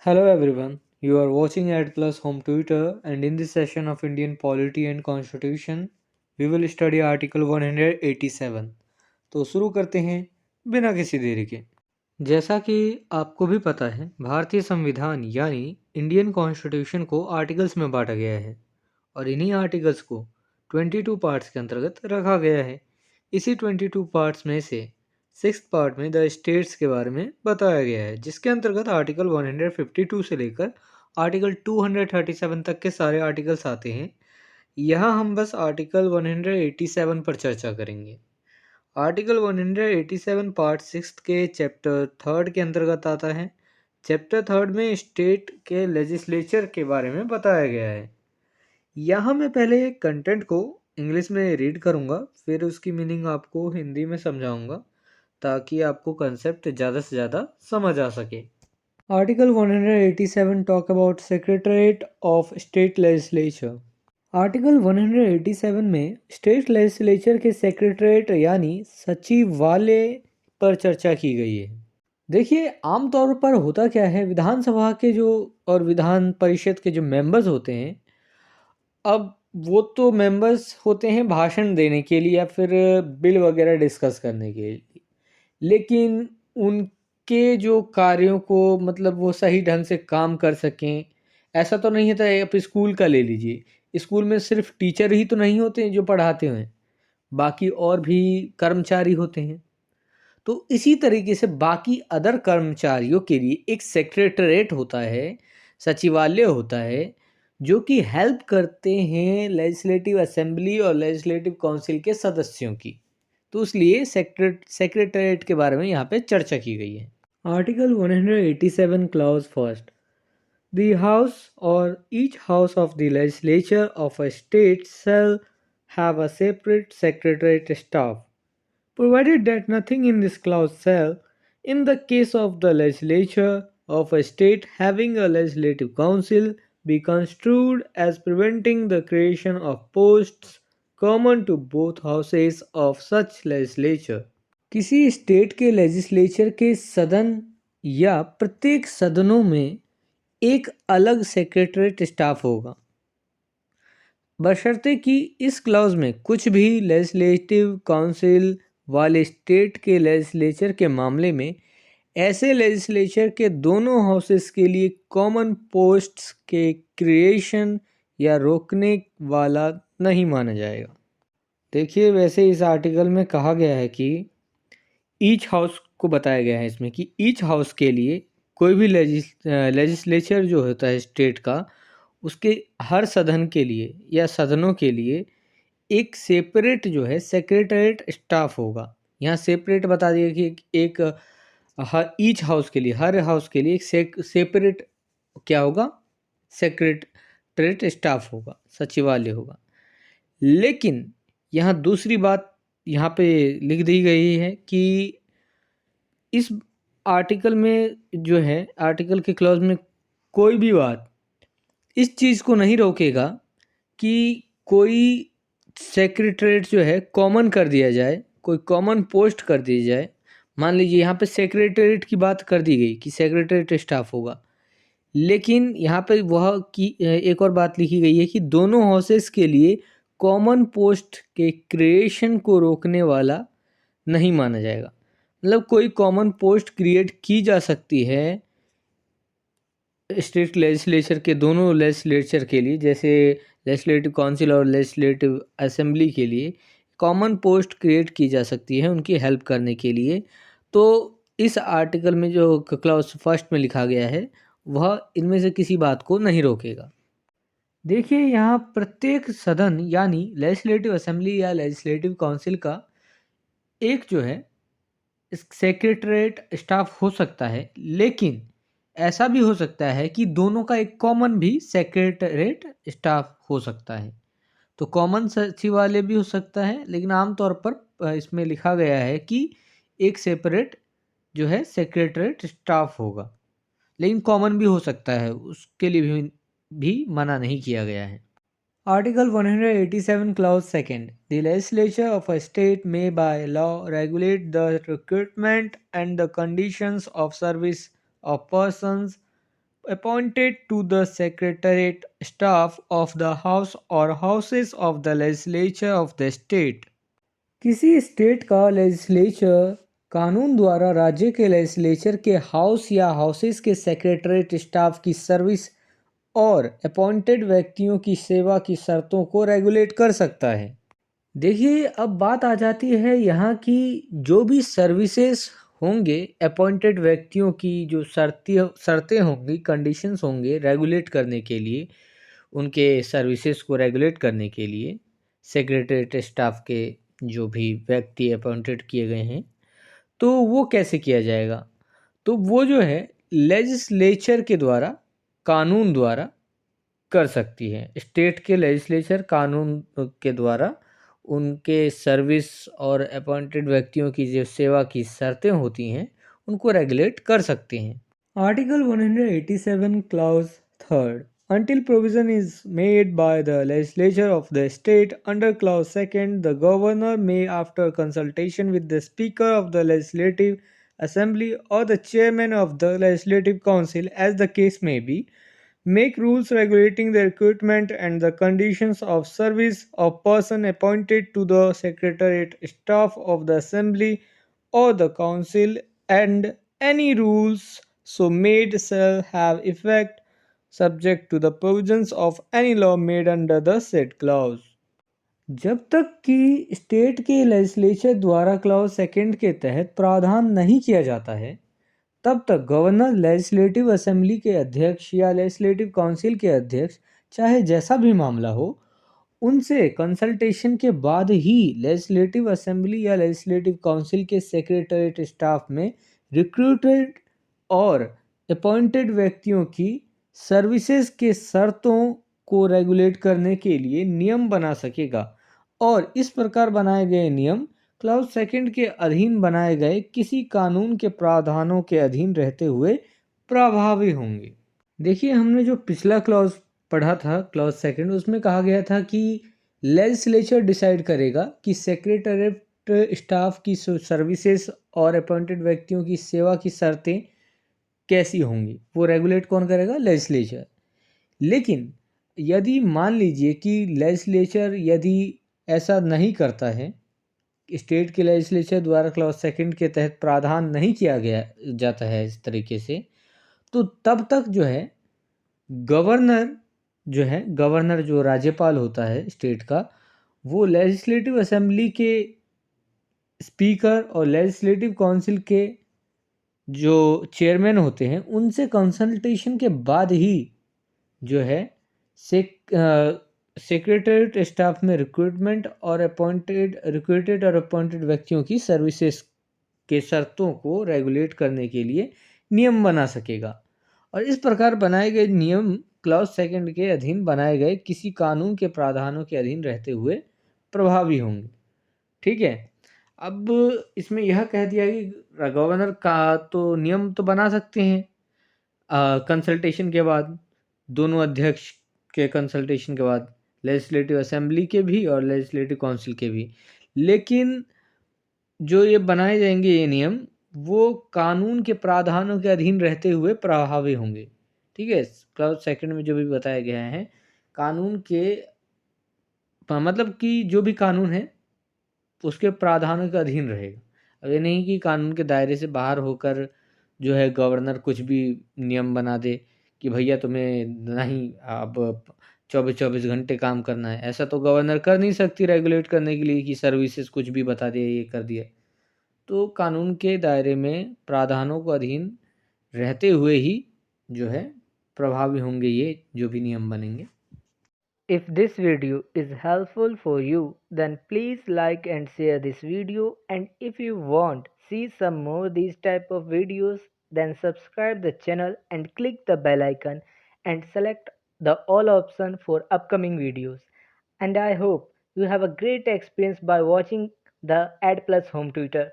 Hello everyone, you are watching Ad Plus Home Twitter, and in this session of Indian Polity and Constitution, we will study Article 187. तो शुरू करते हैं बिना किसी देरी के। जैसा कि आपको भी पता है, भारतीय संविधान यानी इंडियन कॉन्स्टिट्यूशन को आर्टिकल्स में बांटा गया है और इन्हीं आर्टिकल्स को 22 पार्ट्स के अंतर्गत रखा गया है। इसी 22 पार्ट्स में से सिक्स्थ पार्ट में द स्टेट्स के बारे में बताया गया है, जिसके अंतर्गत आर्टिकल 152 से लेकर आर्टिकल 237 तक के सारे आर्टिकल्स आते हैं। यहाँ हम बस आर्टिकल 187 पर चर्चा करेंगे। आर्टिकल 187 पार्ट सिक्स के चैप्टर थर्ड के अंतर्गत आता है। चैप्टर थर्ड में स्टेट के लेजिस्लेचर के बारे में बताया गया है। यहाँ मैं पहले कंटेंट को इंग्लिश में रीड करूँगा, फिर उसकी मीनिंग आपको हिंदी में समझाऊँगा ताकि आपको कंसेप्ट ज़्यादा से ज़्यादा समझ आ सके। Article 187 talk about secretariat of state legislature. Article 187 में स्टेट लेजिस्लेचर के सेक्रेटरीट यानी सचिवालय पर चर्चा की गई है। देखिए, आमतौर पर होता क्या है, विधानसभा के जो और विधान परिषद के जो मेंबर्स होते हैं, अब वो तो मेंबर्स होते हैं भाषण देने के लिए या फिर बिल वगैरह डिस्कस करने के लिए, लेकिन उनके जो कार्यों को मतलब वो सही ढंग से काम कर सकें, ऐसा तो नहीं होता है। आप स्कूल का ले लीजिए, स्कूल में सिर्फ टीचर ही तो नहीं होते हैं जो पढ़ाते हैं, बाकी और भी कर्मचारी होते हैं। तो इसी तरीके से बाकी अदर कर्मचारियों के लिए एक सेक्रेटरीट होता है, सचिवालय होता है, जो कि हेल्प करते हैं लेजिस्लेटिव असेंबली और लेजिस्लेटिव काउंसिल के सदस्यों की। तो इसलिए सेक्रेटरीट के बारे में यहाँ पे चर्चा की गई है। Article 187 clause first, the house or each house of the legislature of a state shall have a separate secretariat staff, provided that nothing in this clause shall, in the case of the legislature of a state having a legislative council, be construed as preventing the creation of posts common to both houses of such legislature. किसी state के legislature के सदन या प्रत्येक सदनों में एक अलग सेक्रेटरीट स्टाफ होगा, बशर्ते कि इस क्लॉज में कुछ भी लेजिस्लेटिव काउंसिल वाले स्टेट के लेजिस्लेचर के मामले में ऐसे लेजिस्लेचर के दोनों हाउसेस के लिए कॉमन पोस्ट्स के क्रिएशन या रोकने वाला नहीं माना जाएगा। देखिए, वैसे इस आर्टिकल में कहा गया है कि ईच हाउस को बताया गया है इसमें कि ईच हाउस के लिए कोई भी लेजिस्लेचर जो होता है स्टेट का, उसके हर सदन के लिए या सदनों के लिए एक सेपरेट जो है सेक्रेटरीट स्टाफ होगा। यहाँ सेपरेट बता दिया कि एक हर ईच हाउस के लिए, हर हाउस के लिए एक सेपरेट क्या होगा, सेक्रेटरीट स्टाफ होगा, सचिवालय होगा। लेकिन यहाँ दूसरी बात यहाँ पे लिख दी गई है कि इस आर्टिकल में जो है, आर्टिकल के क्लॉज में कोई भी बात इस चीज़ को नहीं रोकेगा कि कोई सेक्रेटरीट जो है कॉमन कर दिया जाए, कोई कॉमन पोस्ट कर दी जाए। मान लीजिए यहाँ पे सेक्रेटरीट की बात कर दी गई कि सेक्रेटरीट स्टाफ होगा, लेकिन यहाँ पे वह की एक और बात लिखी गई है कि दोनों हाउसेस के लिए कॉमन पोस्ट के क्रिएशन को रोकने वाला नहीं माना जाएगा। मतलब कोई कॉमन पोस्ट क्रिएट की जा सकती है स्टेट लेजिस्लेचर के दोनों लेजिस्लेचर के लिए, जैसे लेजिस्लेटिव काउंसिल और लेजिस्लेटिव असेंबली के लिए कॉमन पोस्ट क्रिएट की जा सकती है उनकी हेल्प करने के लिए। तो इस आर्टिकल में जो क्लॉज फर्स्ट में लिखा गया है वह इनमें से किसी बात को नहीं रोकेगा। देखिए, यहाँ प्रत्येक सदन यानी लेजिस्लेटिव असेंबली या लेजिस्लेटिव काउंसिल का एक जो है सेक्रेटरीट स्टाफ हो सकता है, लेकिन ऐसा भी हो सकता है कि दोनों का एक कॉमन भी सेक्रेटरीट स्टाफ हो सकता है। तो कॉमन सचिवालय भी हो सकता है, लेकिन आमतौर पर इसमें लिखा गया है कि एक सेपरेट जो है सेक्रेटरीट स्टाफ होगा, लेकिन कॉमन भी हो सकता है, उसके लिए भी मना नहीं किया गया है। Article 187 Clause 2. The legislature of a state may by law regulate the recruitment and the conditions of service of persons appointed to the secretariat staff of the house or houses of the legislature of the state। किसी state का legislature कानून द्वारा राज्य के legislature के house या houses के secretariat staff की सर्विस और अपॉइंटेड व्यक्तियों की सेवा की शर्तों को रेगुलेट कर सकता है। देखिए, अब बात आ जाती है यहाँ की जो भी सर्विसेज होंगे, अपॉइंटेड व्यक्तियों की जो शर्तें होंगी, कंडीशंस होंगे रेगुलेट करने के लिए, उनके सर्विसेज को रेगुलेट करने के लिए सेक्रेटरीट स्टाफ के जो भी व्यक्ति अपॉइंटेड किए गए हैं, तो वो कैसे किया जाएगा? तो वो जो है लेजिस्लेचर के द्वारा, कानून द्वारा कर सकती है। स्टेट के लेजिस्लेचर कानून के द्वारा उनके सर्विस और अपॉइंटेड व्यक्तियों की जो सेवा की शर्तें होती हैं, उनको रेगुलेट कर सकते हैं। Article 187 clause 3rd, until provision is made by the legislature of the state under clause 2nd, the governor may, after consultation with the speaker of the legislative assembly or the chairman of the legislative council, as the case may be, make rules regulating the recruitment and the conditions of service of person appointed to the secretariat staff of the assembly or the council, and any rules so made shall have effect subject to the provisions of any law made under the said clause। जब तक कि state के legislature द्वारा clause 2nd के तहत प्रावधान नहीं किया जाता है, तब तक गवर्नर लेजिस्लेटिव असेंबली के अध्यक्ष या लेजिस्लेटिव काउंसिल के अध्यक्ष, चाहे जैसा भी मामला हो, उनसे कंसल्टेशन के बाद ही लेजिस्लेटिव असेंबली या लेजिस्लेटिव काउंसिल के सेक्रेटरीट स्टाफ में रिक्रूटेड और अपॉइंटेड व्यक्तियों की सर्विसेज के शर्तों को रेगुलेट करने के लिए नियम बना सकेगा, और इस प्रकार बनाए गए नियम क्लॉज 2nd के अधीन बनाए गए किसी कानून के प्रावधानों के अधीन रहते हुए प्रभावी होंगे। देखिए, हमने जो पिछला क्लॉज पढ़ा था क्लॉज 2nd, उसमें कहा गया था कि लेजिस्लेचर डिसाइड करेगा कि सेक्रेटरीट स्टाफ की सर्विसेज और अपॉइंटेड व्यक्तियों की सेवा की शर्तें कैसी होंगी, वो रेगुलेट कौन करेगा? लेजिस्लेचर। लेकिन यदि मान लीजिए कि लेजिस्लेचर यदि ऐसा नहीं करता है, स्टेट के लेजिस्लेचर द्वारा क्लॉज 2nd के तहत प्रावधान नहीं किया गया जाता है इस तरीके से, तो तब तक जो है गवर्नर जो राज्यपाल होता है स्टेट का, वो लेजिस्लेटिव असेंबली के स्पीकर और लेजिस्लेटिव काउंसिल के जो चेयरमैन होते हैं, उनसे कंसल्टेशन के बाद ही जो है सेक्रेटरीट स्टाफ में रिक्रूटेड और अपॉइंटेड व्यक्तियों की सर्विसेज के शर्तों को रेगुलेट करने के लिए नियम बना सकेगा। और इस प्रकार बनाए गए नियम क्लॉज 2nd के अधीन बनाए गए किसी कानून के प्रावधानों के अधीन रहते हुए प्रभावी होंगे। ठीक है, अब इसमें यह कह दिया कि गवर्नर का तो नियम तो बना सकते हैं कंसल्टेशन के बाद, दोनों अध्यक्ष के कंसल्टेशन के बाद, लेजिस्लेटिव असेंबली के भी और लेजिस्लेटिव काउंसिल के भी, लेकिन जो ये बनाए जाएंगे ये नियम, वो कानून के प्रावधानों के अधीन रहते हुए प्रभावी होंगे। ठीक है, क्लॉज 2nd में जो भी बताया गया है, कानून के मतलब कि जो भी कानून है उसके प्रावधानों के अधीन रहेगा। अब ये नहीं कि कानून के दायरे से बाहर होकर जो है गवर्नर कुछ भी नियम बना दे कि भैया तुम्हें नहीं अब 24-24 घंटे काम करना है। ऐसा तो गवर्नर कर नहीं सकती रेगुलेट करने के लिए कि सर्विसेज कुछ भी बता दिया, ये कर दिया। तो कानून के दायरे में प्रावधानों को अधीन रहते हुए ही जो है प्रभावी होंगे ये जो भी नियम बनेंगे। If this video is helpful for you, then please like and share this video, and if you want see some more these type of videos, then subscribe the channel and click the bell icon and select the all option for upcoming videos. And I hope you have a great experience by watching the Ad Plus Home Tutor.